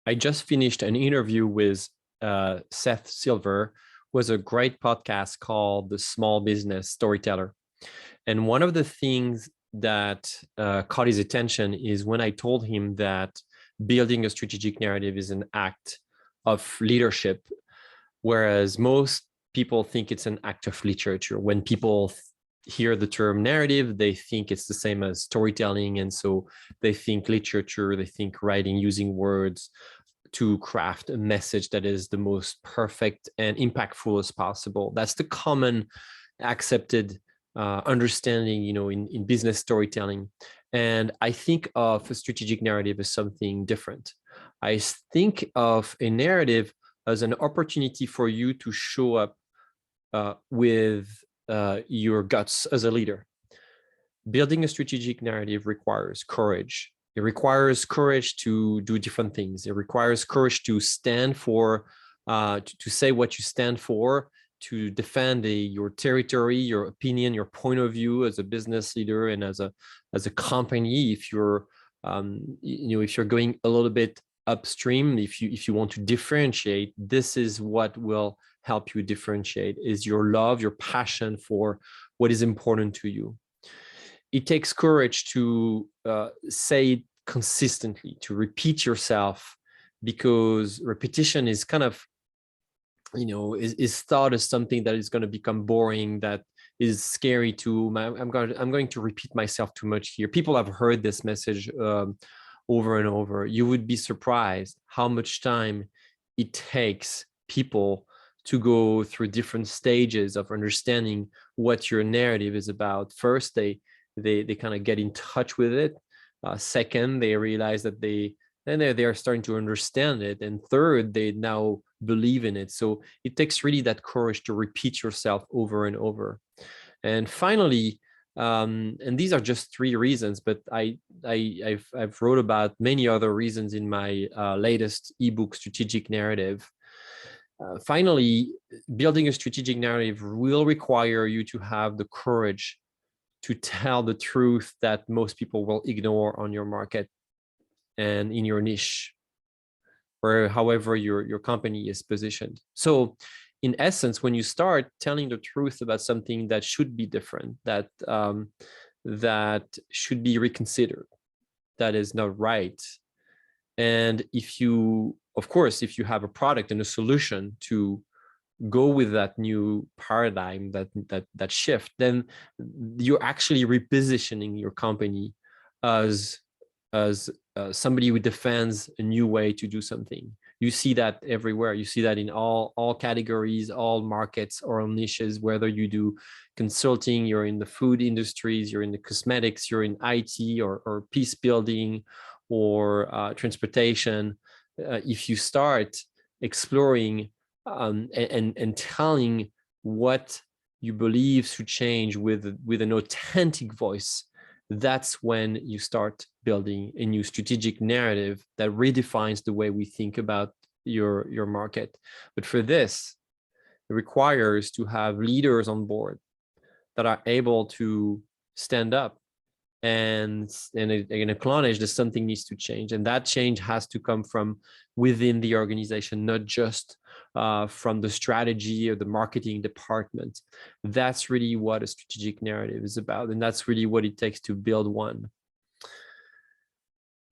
I just finished an interview with Seth Silver, who has a great podcast called The Small Business Storyteller. And one of the things that caught his attention is when I told him that building a strategic narrative is an act of leadership, whereas most people think it's an act of literature. When people hear the term narrative, they think it's the same as storytelling. And so they think literature, they think writing, using words to craft a message that is the most perfect and impactful as possible. That's the common accepted understanding, in business storytelling. And I think of a strategic narrative as something different. I think of a narrative as an opportunity for you to show up with your guts as a leader. Building a strategic narrative requires courage. It requires courage to do different things. It requires courage to stand for, to say what you stand for, to defend your territory, your opinion, your point of view as a business leader and as a company. If you're, if you're going a little bit upstream, if you want to differentiate, this is what will help you differentiate: is your love, your passion for what is important to you. It takes courage to say it consistently, to repeat yourself, because repetition is kind of, is thought as something that is going to become boring, that is scary to. I'm going to repeat myself too much here. People have heard this message over and over. You would be surprised how much time it takes people to go through different stages of understanding what your narrative is about. First, they kind of get in touch with it. Second, they realize that they are starting to understand it. And third, they now believe in it. So it takes really that courage to repeat yourself over and over. And finally, and these are just three reasons, but I've wrote about many other reasons in my latest ebook, Strategic Narrative. Finally, building a strategic narrative will require you to have the courage to tell the truth that most people will ignore on your market and in your niche, or however your company is positioned. So in essence, when you start telling the truth about something that should be different, that should be reconsidered, that is not right, and if you have a product and a solution to go with that new paradigm, that shift, then you're actually repositioning your company as somebody who defends a new way to do something. You see that everywhere. You see that in all categories, all markets or niches, whether you do consulting, you're in the food industries, you're in the cosmetics, you're in IT or peace building or transportation. If you start exploring and telling what you believe should change with an authentic voice, that's when you start building a new strategic narrative that redefines the way we think about your market. But for this, it requires to have leaders on board that are able to stand up and acknowledge that something needs to change, and that change has to come from within the organization, not just from the strategy or the marketing department. That's really what a strategic narrative is about, and that's really what it takes to build one.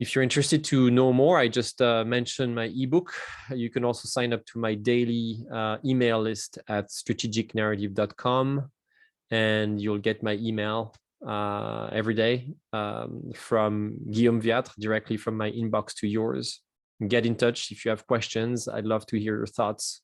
If you're interested to know more, I just mentioned my ebook. You can also sign up to my daily email list at strategicnarrative.com, and you'll get my email every day from Guillaume Viatre, directly from my inbox to yours. Get in touch if you have questions. I'd love to hear your thoughts.